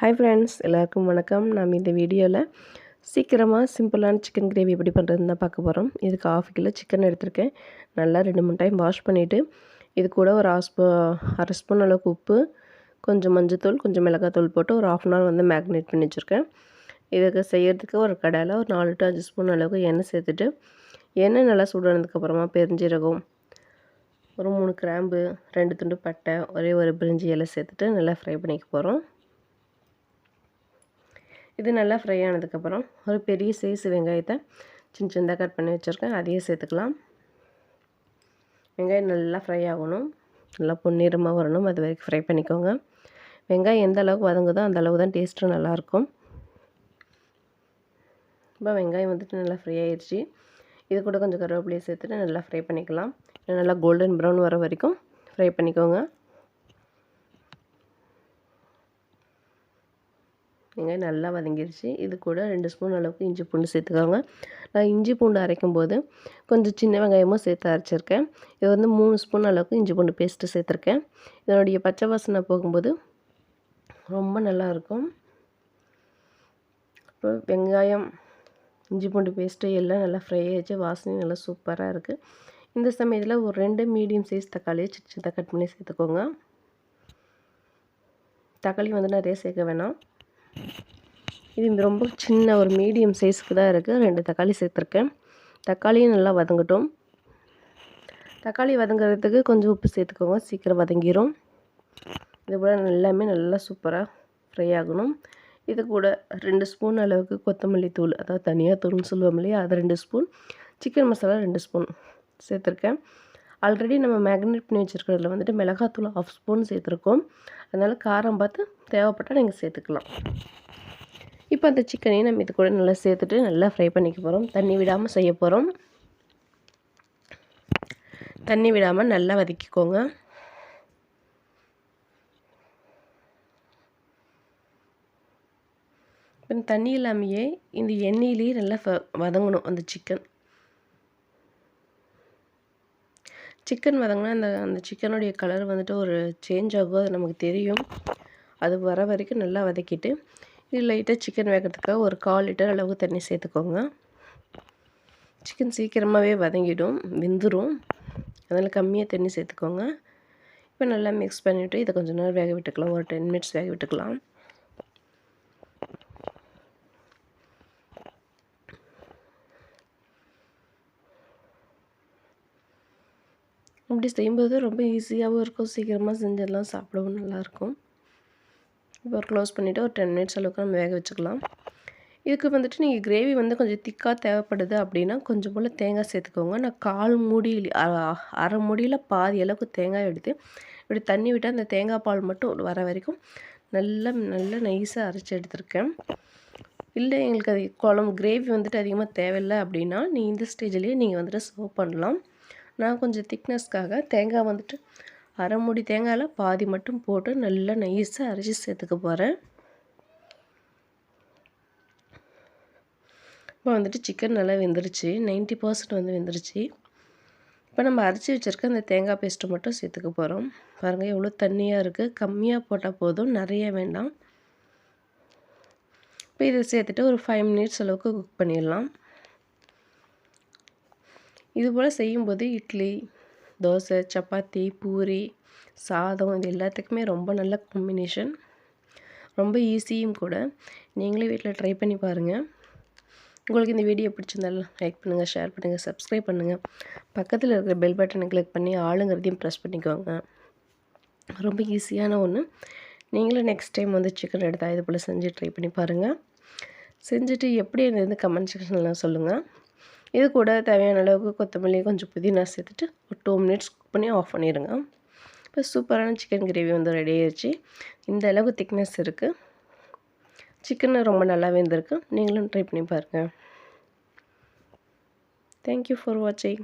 Hi friends, எல்லாருக்கும் வணக்கம். நாம் இந்த வீடியோவில் சீக்கிரமாக சிம்பிளான சிக்கன் கிரேவி எப்படி பண்ணுறதுன்னு தான் பார்க்க போகிறோம். இதுக்கு 1/2 கிலோ சிக்கன் எடுத்திருக்கேன். நல்லா 2-3 டைம் வாஷ் பண்ணிவிட்டு இது கூட ஒரு அரை ஸ்பூன் அளவுக்கு உப்பு, கொஞ்சம் மஞ்சத்தூள், கொஞ்சம் மிளகாத்தூள் போட்டு ஒரு 1/2 அன் ஹவர் வந்து மேக்னேட் பண்ணி வச்சுருக்கேன். இதுக்கு செய்கிறதுக்கு ஒரு கடாயில் ஒரு 4 to 5 ஸ்பூன் அளவுக்கு எண்ணெய் சேர்த்துட்டு, எண்ணெய் நல்லா சூடானதுக்கப்புறமா பெருஞ்சீரகம், ஒரு 3 கிராம்பு, 2 துண்டு பட்டை, ஒரே ஒரு பிரிஞ்சி இலை சேர்த்துட்டு நல்லா ஃப்ரை பண்ணிக்க போகிறோம். இது நல்லா ஃப்ரை ஆனதுக்கப்புறம் ஒரு பெரிய சைஸ் வெங்காயத்தை சின்ன சின்னதாக கட் பண்ணி வச்சுருக்கேன், அதையே சேர்த்துக்கலாம். வெங்காயம் நல்லா ஃப்ரை ஆகணும், நல்லா பொன்னிறமாக வரணும், அது வரைக்கும் ஃப்ரை பண்ணிக்கோங்க. வெங்காயம் எந்த அளவுக்கு வதங்குதோ அந்த அளவு தான் டேஸ்ட்டும் நல்லாயிருக்கும். இப்போ வெங்காயம் வந்துட்டு நல்லா ஃப்ரை ஆயிடுச்சு. இது கூட கொஞ்சம் கருவேப்பிலையை சேர்த்துட்டு நல்லா ஃப்ரை பண்ணிக்கலாம். நல்லா கோல்டன் ப்ரௌன் வர வரைக்கும் ஃப்ரை பண்ணிக்கோங்க. வெங்காயம் நல்லா வதங்கிடுச்சு. இது கூட 2 ஸ்பூன் அளவுக்கு இஞ்சி பூண்டு சேர்த்துக்கோங்க. நான் இஞ்சி பூண்டு அரைக்கும் போது கொஞ்சம் சின்ன வெங்காயமும் சேர்த்து அரைச்சிருக்கேன். இது வந்து 3 ஸ்பூன் அளவுக்கு இஞ்சி பூண்டு பேஸ்ட்டு சேர்த்துருக்கேன். இதனுடைய பச்சை வாசனை போகும்போது ரொம்ப நல்லாயிருக்கும். இப்போ வெங்காயம், இஞ்சி பூண்டு பேஸ்ட்டு எல்லாம் நல்லா ஃப்ரை ஆகிடுச்சு. வாசனையும் நல்லா சூப்பராக இருக்குது. இந்த சமயத்தில் ஒரு 2 மீடியம் சைஸ் தக்காளியை சின்ன சின்னதாக கட் பண்ணி சேர்த்துக்கோங்க. தக்காளி வந்து நிறைய சேர்க்க வேணாம். இது ரொம்ப சின்ன ஒரு மீடியம் சைஸுக்கு தான் இருக்குது. 2 தக்காளி சேர்த்துருக்கேன். தக்காளியும் நல்லா வதங்கட்டும். தக்காளி வதங்குறதுக்கு கொஞ்சம் உப்பு சேர்த்துக்கோங்க, சீக்கிரம் வதங்கிடும். இது கூட எல்லாமே நல்லா சூப்பராக ஃப்ரை ஆகணும். இது கூட 2 ஸ்பூன் அளவுக்கு கொத்தமல்லி தூள், அதாவது தனியாக தூள்னு சொல்லுவோம் இல்லையா, அது 2 ஸ்பூன், சிக்கன் மசாலா 2 ஸ்பூன் சேர்த்துருக்கேன். ஆல்ரெடி நம்ம மேக்னேட் பண்ணி வச்சுருக்கிறதுல வந்துட்டு மிளகாத்தூள் 1/2 ஸ்பூன் சேர்த்துருக்கோம். அதனால் காரம் பார்த்து தேவைப்பட்டால் நீங்கள் சேர்த்துக்கலாம். இப்போ அந்த சிக்கனையும் நம்ம இது கூட நல்லா சேர்த்துட்டு நல்லா ஃப்ரை பண்ணிக்க போகிறோம். தண்ணி விடாமல் செய்ய போகிறோம். தண்ணி விடாமல் நல்லா வதக்கிக்கோங்க. இப்போ தண்ணி இல்லாமையே இந்த எண்ணெயிலேயே நல்லா வதங்கணும் அந்த சிக்கன். சிக்கன் வதங்கினா அந்த சிக்கனுடைய கலர் வந்துட்டு ஒரு சேஞ்ச் ஆகும், அது நமக்கு தெரியும். அது வர வரைக்கும் நல்லா வதக்கிட்டு இது லைட்டாக சிக்கன் வேகிறதுக்காக ஒரு 1/4 லிட்டர் அளவுக்கு தண்ணி சேர்த்துக்கோங்க. சிக்கன் சீக்கிரமாகவே வதங்கிடும், வெந்துடும். அதனால் கம்மியாக தண்ணி சேர்த்துக்கோங்க. இப்போ நல்லா மிக்ஸ் பண்ணிவிட்டு இதை கொஞ்சம் நேரம் வேக விட்டுக்கலாம். ஒரு 10 மினிட்ஸ் வேக விட்டுக்கலாம். இப்படி செய்யும்போது ரொம்ப ஈஸியாகவும் இருக்கும், சீக்கிரமாக செஞ்சிடலாம், சாப்பிடவும் நல்லாயிருக்கும். இப்போ க்ளோஸ் பண்ணிவிட்டு ஒரு 10 மினிட்ஸ் அளவுக்கு நம்ம வேக வச்சுக்கலாம். இதுக்கு வந்துட்டு நீங்கள் கிரேவி வந்து கொஞ்சம் திக்காக தேவைப்படுது அப்படின்னா கொஞ்சம் போல் தேங்காய் சேர்த்துக்கோங்க. நான் 1/4 மூடி, அரை மூடியில் பாதி அளவுக்கு தேங்காய் எடுத்து இப்படி தண்ணி விட்டால் அந்த தேங்காய் பால் மட்டும் வர வரைக்கும் நல்லா நைஸாக அரைச்சி எடுத்துருக்கேன். இல்லை எங்களுக்கு அது குழம்பு கிரேவி வந்துட்டு அதிகமாக தேவையில்லை அப்படின்னா இந்த ஸ்டேஜ்லேயே நீங்கள் வந்துட்டு சர்வ் பண்ணலாம். நான் கொஞ்சம் திக்னஸ்க்காக தேங்காய் வந்துட்டு அரை மூடி தேங்காயில் பாதி மட்டும் போட்டு நல்லா நைஸாக அரைச்சி சேர்த்துக்க போகிறேன். இப்போ வந்துட்டு சிக்கன் நல்லா வெந்துருச்சு, 90% வந்து வெந்துருச்சு. இப்போ நம்ம அரைச்சி வச்சுருக்க அந்த தேங்காய் பேஸ்ட்டு மட்டும் சேர்த்துக்க போகிறோம். பாருங்கள் எவ்வளோ தண்ணியாக இருக்குது. கம்மியாக போட்டால் போதும், நிறைய வேண்டாம். இப்போ இதை சேர்த்துட்டு ஒரு 5 மினிட்ஸ் அளவுக்கு குக் பண்ணிடலாம். இதுபோல் செய்யும்போது இட்லி, தோசை, சப்பாத்தி, பூரி, சாதம் இது எல்லாத்துக்குமே ரொம்ப நல்ல காம்பினேஷன். ரொம்ப ஈஸியும் கூட. நீங்களே வீட்டில் ட்ரை பண்ணி பாருங்கள். உங்களுக்கு இந்த வீடியோ பிடிச்சிருந்தாலும் லைக் பண்ணுங்கள், ஷேர் பண்ணுங்கள், சப்ஸ்கிரைப் பண்ணுங்கள். பக்கத்தில் இருக்கிற பெல் பட்டனை கிளிக் பண்ணி ஆளுங்கிறதையும் ப்ரெஸ் பண்ணிக்கோங்க. ரொம்ப ஈஸியான ஒன்று. நீங்களும் நெக்ஸ்ட் டைம் வந்து சிக்கன் எடுத்தால் இது போல் செஞ்சு ட்ரை பண்ணி பாருங்கள். செஞ்சுட்டு எப்படி இருந்தது கமெண்ட் செக்ஷனில் சொல்லுங்கள். இது கூட தேவையான அளவுக்கு கொத்தமல்லி, கொஞ்சம் புதினா சேர்த்துட்டு ஒரு 2 மினிட்ஸ் குக் பண்ணி ஆஃப் பண்ணிடுங்க. இப்போ சூப்பரான சிக்கன் கிரேவி வந்து ரெடி ஆயிடுச்சு. இந்த அளவுக்கு திக்னஸ் இருக்குது. சிக்கன் ரொம்ப நல்லா வெந்திருக்கு. நீங்களும் ட்ரை பண்ணி பாருங்கள். தேங்க்யூ ஃபார் வாட்சிங்.